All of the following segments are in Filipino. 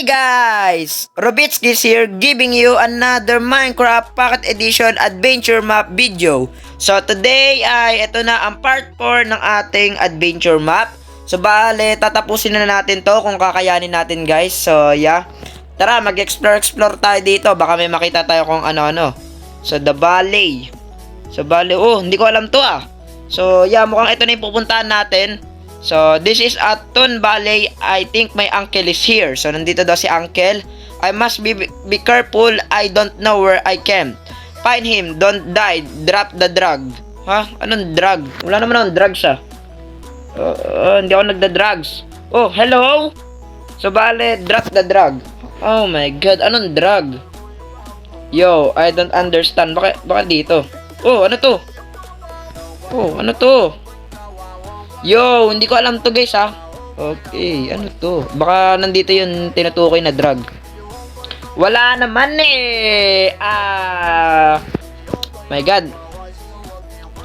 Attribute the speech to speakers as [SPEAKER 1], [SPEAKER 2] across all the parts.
[SPEAKER 1] Hey guys! Robitskis here giving you another Minecraft Pocket Edition Adventure Map video. So today ay ito na ang part 4 ng ating adventure map. So bale, tatapusin na natin to kung kakayanin natin guys. So yeah, tara mag-explore tayo dito. Baka may makita tayo kung ano-ano. So the valley. So bale, hindi ko alam to ah. So yeah, mukhang ito na yung pupuntahan natin. So, this is Atun Valley. I think my uncle is here. So, nandito daw si uncle. I must be careful. I don't know where I came. Find him. Don't die. Drop the drug. Ha? Anong drug? Wala naman akong drugs ah. Hindi ako nagda-drugs. Oh, hello? So, bale, drop the drug. Oh my god. Anong drug? Yo, I don't understand. Baka dito. Oh, ano to? Oh, ano to? Yo, hindi ko alam to guys ha. Okay, ano to? Baka nandito yung tinutukoy na drug. Wala naman eh. My god.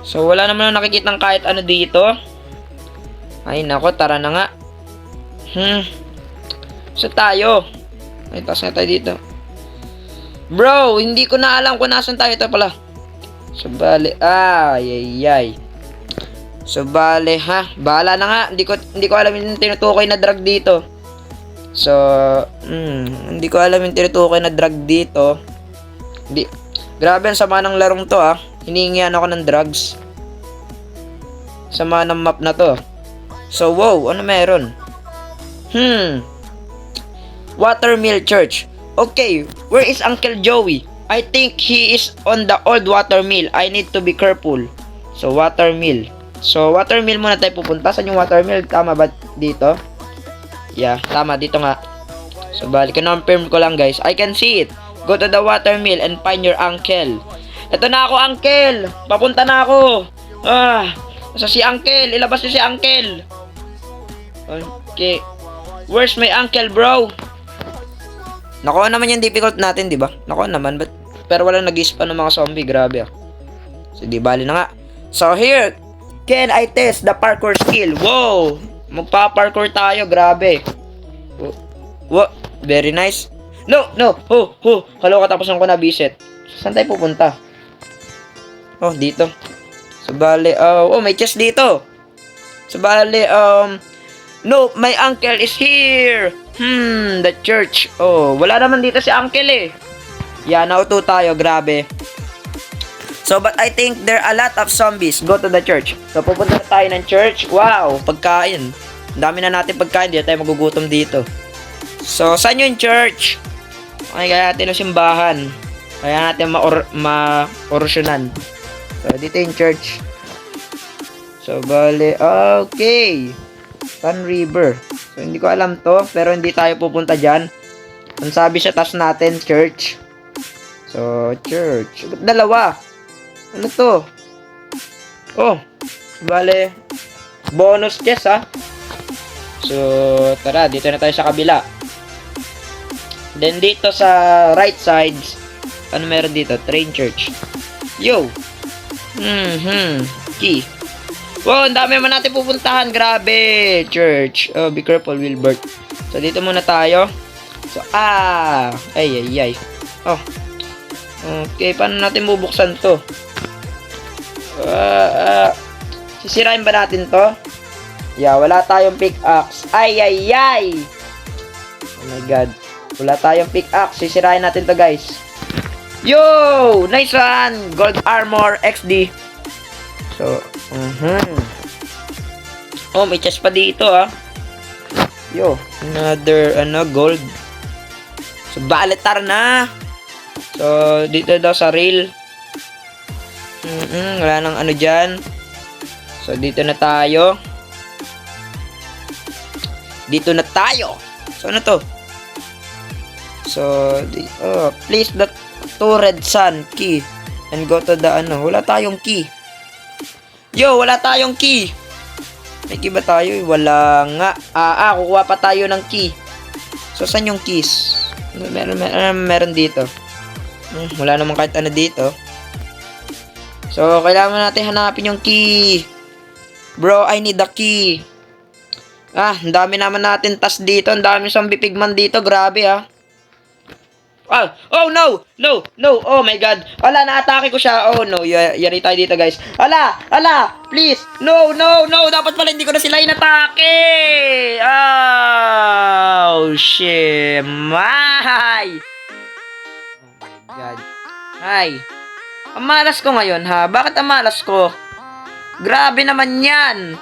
[SPEAKER 1] So wala naman ako nakikitang kahit ano dito. Ay nako, tara na nga. So tayo. Ay, taas na tayo dito. Bro, hindi ko na alam kung nasan tayo. Ito pala. So bali, ay. So bale ha, bahala na nga. Hindi ko alam yung tinutukoy na drug dito. So, hindi ko alam yung tinutukoy na drug dito. Grabe ang sama ng larong to ah. Hinihingihan ako ng drugs. Sama ng map na to. So wow, ano meron? Watermill Church. Okay, where is Uncle Joey? I think he is on the old watermill. I need to be careful. So watermill. So, watermill muna tayo pupunta. Saan yung watermill? Tama ba dito? Yeah, tama. Dito nga. So, balik. Confirm ko lang, guys. I can see it. Go to the watermill and find your uncle. Ito na ako, uncle. Papunta na ako. Nasa si uncle. Ilabas niyo si uncle. Okay. Where's my uncle, bro? Nakuha naman yung difficult natin, di ba? Nakuha naman. Pero walang nag-ispa ng mga zombie. Grabe ah. So, di bali na nga. So, here. Can I test the parkour skill? Wow! Magpa-parkour tayo, grabe. What? Very nice. No! Kaloka tapos ko na visit. Saan tayo pupunta? Oh, dito. So, bale, may chest dito. So, bale, no, my uncle is here. The church. Oh, wala naman dito si uncle eh. Yeah, nauto tayo, grabe. So, but I think there are a lot of zombies. Go to the church. So, pupunta na tayo ng church. Wow, pagkain. Ang dami na natin pagkain. Hindi tayo magugutom dito. So, saan yung church? Okay, kaya natin yung simbahan. Kaya natin ma-orasyonan. So, dito yung church. So, bale, okay. Sun River. So, hindi ko alam to. Pero hindi tayo pupunta dyan. Ang sabi siya, taas natin, church. So, church. Dalawa. Ano to? Oh, bale, bonus chest ha. So, tara, dito na tayo sa kabila. Then dito sa right side, ano meron dito? Train church. Yo. Key. Wow, ang dami naman natin pupuntahan. Grabe. Church. Oh, be careful, Wilbert. So, dito muna tayo. So, ay. Oh. Okay, paano natin bubuksan to? Sisirain ba natin to? Yeah, wala tayong pickaxe. Ay. Oh my god. Wala tayong pickaxe. Sisirain natin to, guys. Yo! Nice one! Gold armor XD. So, Oh, may chest pa dito, ah. Yo, another, gold. So, balitar na. So, dito daw sa rail. Wala nang ano dyan. So, dito na tayo. So, ano to? So, place the two red sun key and go to the wala tayong key. Yo, wala tayong key. May key ba tayo? Wala nga. Kukuha pa tayo ng key. So, saan yung keys? Meron dito. Wala namang kahit ano dito. So, kailangan natin hanapin yung key. Bro, I need the key. Ang dami naman natin tas dito. Ang dami zombie pigman dito. Grabe, ah. Ah, oh no! No! No! Oh my god! Ala, na-atake ko siya. Oh no, yari tayo dito guys. Ala! Ala! Please! No! No! No! Dapat pala hindi ko na sila inatake! Oh! Shit! Ay! Oh my god. Ay! Ang malas ko ngayon ha? Bakit ang malas ko? Grabe naman yan!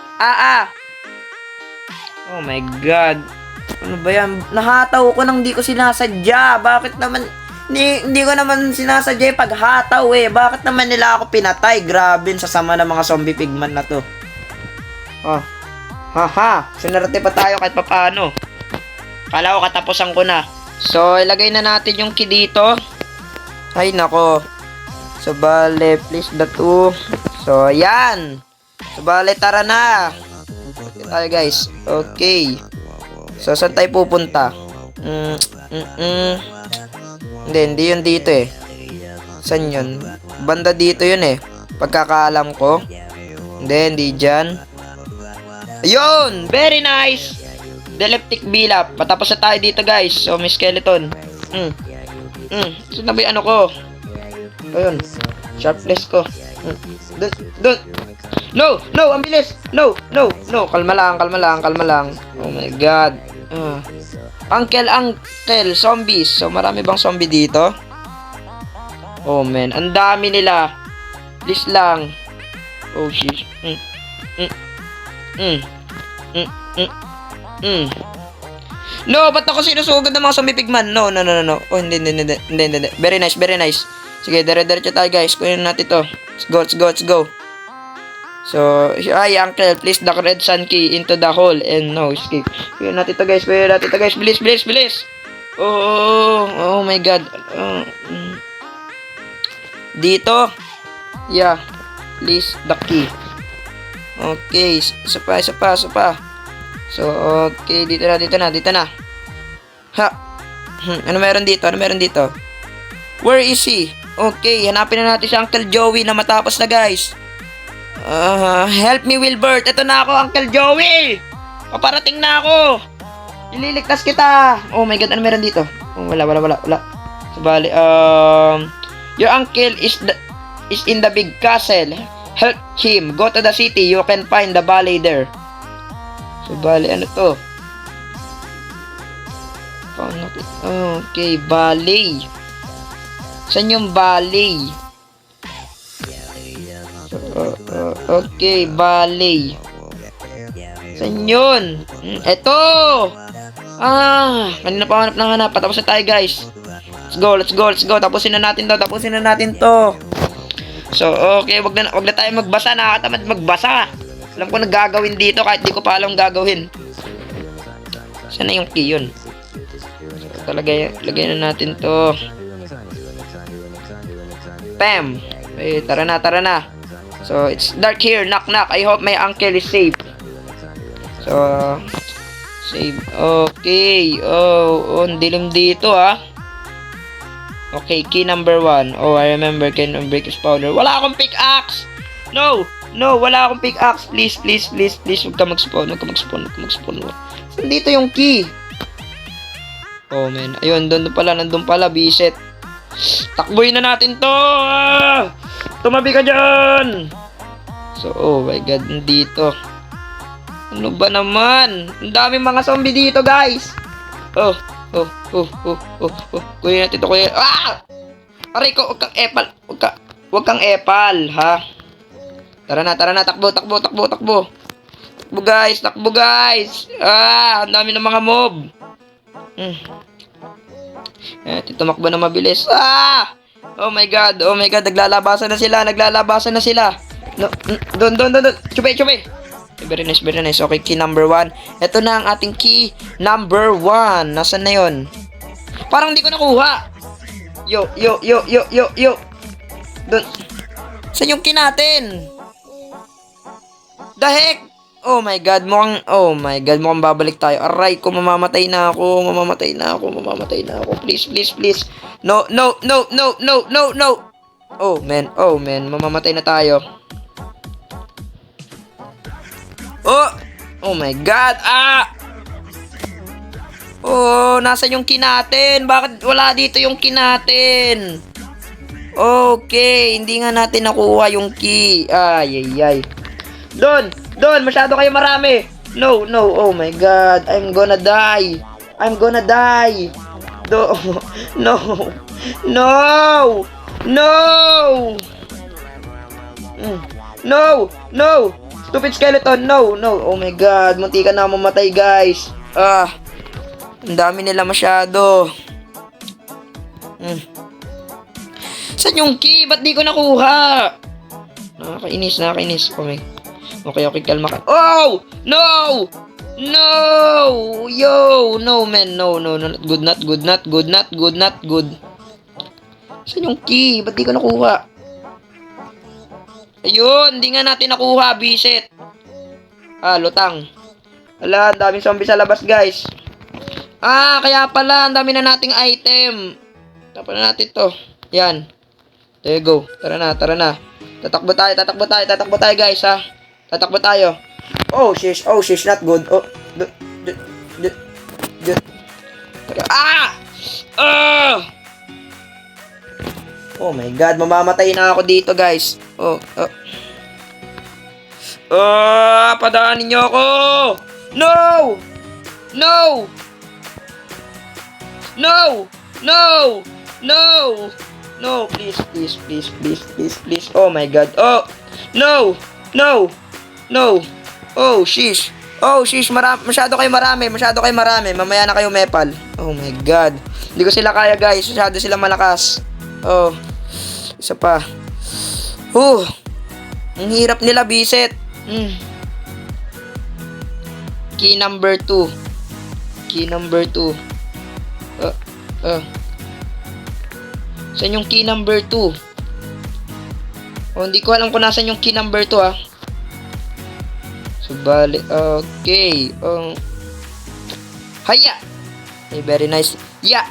[SPEAKER 1] Oh my god. Ano ba yan? Nahataw ko nang di ko sinasadya. Bakit naman, hindi ko naman sinasadya yung paghataw eh. Bakit naman nila ako pinatay? Grabe, sa sama ng mga zombie pigman na to. Oh. Haha, sinarte pa tayo kahit papaano. Kala ko katapusan ko na. So, ilagay na natin yung key dito. Ay, nako. So, bale, please the two. So, yan. So, bale, tara na. Okay tayo guys. Okay. So, saan tayo pupunta? Hindi yun dito eh. Saan yun? Banda dito yun eh. Pagkakaalam ko. Hindi dyan. Ayun! Very nice! Deleptic Bilap. Patapos na tayo dito guys. So, may skeleton. Saan na ba yung ano ko? Ayun. Sharpless ko. Dun. No! No! Ang bilis! No! Kalma lang. Oh my god. Uncle, zombies. So, marami bang zombie dito? Oh man, ang dami nila. Please lang. Oh shit. No, ba't ako sinusugod ng mga zombie pigman? No. Oh, hindi. Very nice. Sige, dire-diretso tayo guys. Kunin natin to. Let's go. So, ay, uncle, please the red sun key into the hole and no, escape. Kunin natin to guys. Please. Oh my god. Dito. Yeah. Please the key. Okay, isa pa. So, okay, dito na. Ha. Ano meron dito? Where is he? Okay, hanapin na natin si Uncle Joey na matapos na, guys. Help me, Wilbert. Ito na ako, Uncle Joey. Paparating na ako. Ililigtas kita. Oh my god, ano meron dito? Oh, wala. So, bali, your uncle is in the big castle. Help him. Go to the city. You can find the valley there. So, bali, ano to? Okay, valley. Saan yung valley? Okay, valley. Saan yun? Eto! Kanina pa hanap. Patapos na tayo, guys. Let's go. Tapusin na natin to. So, okay, wag na tayo magbasa. Nakakatamad magbasa. Alam ko nagagawin dito kahit di ko pa alam gagawin. Saan na yung key yun? So, lagay na natin to. Bam! Okay, tara na. So, it's dark here. Knock. I hope my uncle is safe. So, save. Okay. Oh, ang dilim dito, Okay, key number 1. Oh, I remember, can break his powder. Wala akong pickaxe! No, wala akong pickaxe. Please. Huwag ka mag-spawn. Saan dito yung key? Oh, man. Ayun, nandun pala, bisit. Takbuhin na natin to! Tumabi ka dyan! So, oh my god, nandito. Ano ba naman? Ang daming mga zombie dito, guys! Oh. Kuya natin to, kuya. Aray ko, huwag kang epal, ha? Tara na, takbo. Takbo, guys. Ang dami ng mga mob. Tumakbo na mabilis. Oh my god, naglalabasan na sila. No, doon. Chubay. Very nice. Okay, key number 1. Ito na ang ating key number 1. Nasaan na yun? Parang hindi ko nakuha. Yo. Doon. Saan yung key natin? The heck? Oh my god, mukhang babalik tayo. Aray ko, mamamatay na ako. Please. No. Oh man, mamamatay na tayo. Oh my God! Ah! Oh, nasan yung key natin? Bakit wala dito yung key natin? Okay, hindi nga natin nakuha yung key. Ay, ay, ay. Doon, masyado kayo marami. No, no, oh my God. I'm gonna die. I'm gonna die. Do, no, no, no, no, no. Stupid skeleton, no, no. Oh my God, munti ka na mamatay, guys. Ang dami nila masyado. Saan yung key? Ba't di ko nakuha? Nakakainis. Okay, kalma ka. Oh! No! No! Yo! No, man. No. Not good. Saan yung key? Ba't di ko nakuha? Ayun! Hindi nga natin nakuha, bisit. Lutang. Ala, ang daming zombie sa labas, guys. Kaya pala, ang dami na nating item. Tapos na natin to. Yan. There you go. Tara na. Tatakbo tayo, guys, ha. Tatakbo tayo. Oh, shish, not good. Oh, Oh my God, mamamatay na ako dito, guys. Padaanin niyo ako. No, please. Oh my God. Oh, no. Oh, shish. Masyado kayo marami. Mamaya na kayo mepal. Oh my God. Hindi ko sila kaya, guys. Masyado sila malakas. Oh. Isa pa. Ang hirap nila, bisit. Key number 2. Saan yung key number 2? Hindi ko alam kung nasan yung key number 2, ha. Subali. Okay. Haya. Okay, very nice. Yeah.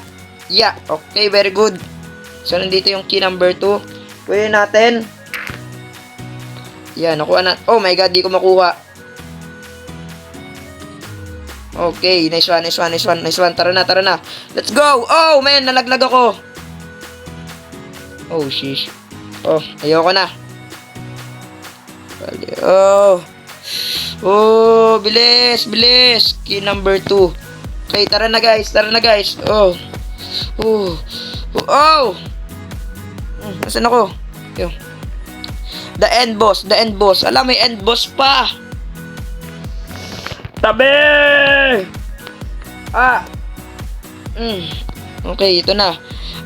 [SPEAKER 1] Okay, very good. So, nandito yung key number 2. Kunin natin. Yan, nakuha na. Oh my God, di ko makuha. Okay, nice one. Tara na. Let's go. Oh, man, nalaglag ako. Oh, shish. Oh, ayoko na. Oh, bilis. Key number 2. Okay, tara na, guys. Oh. Nasaan ako? Yo. The end boss. Alam, may end boss pa. Tabi! Okay, ito na.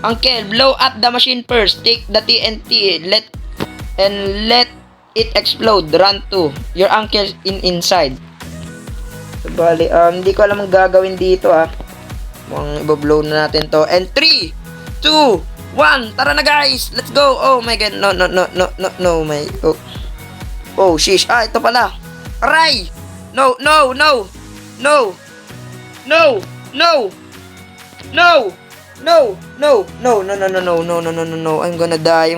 [SPEAKER 1] Uncle, blow up the machine first. Take the TNT. Let it explode. Run to. Your uncle inside. So, bali, hindi ko alam ang gagawin dito, ha. Mukhang ibablow na natin to. And 3, 2, 1. Tara na, guys. Let's go. Oh my God. No. My. Oh, shish. Ito pala. Aray! No. I'm gonna die.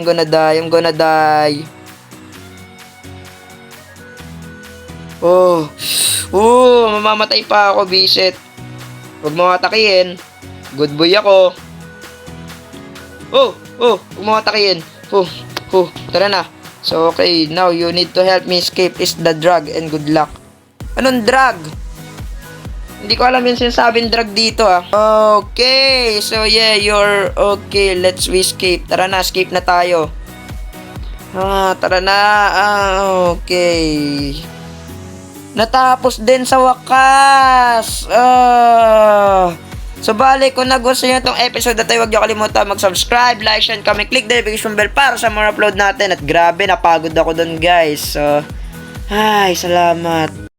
[SPEAKER 1] Mamamatay pa ako, bisit. Huwag mo atakihin. Good boy ako. Huwag mo atakihin. Tara na. So, okay, now you need to help me escape is the drug and good luck. Anong drug? Hindi ko alam yung sinasabing drug dito, ha. Okay, so yeah, you're okay. Let's escape. Tara na, escape na tayo. Tara na. Okay. Natapos din sa wakas. So bali, kung nagustuhan nyo itong episode na tayo, huwag nyo kalimutan mag-subscribe, like, share, comment, click the notification bell para sa mga upload natin. At grabe, napagod ako dun, guys. So, salamat.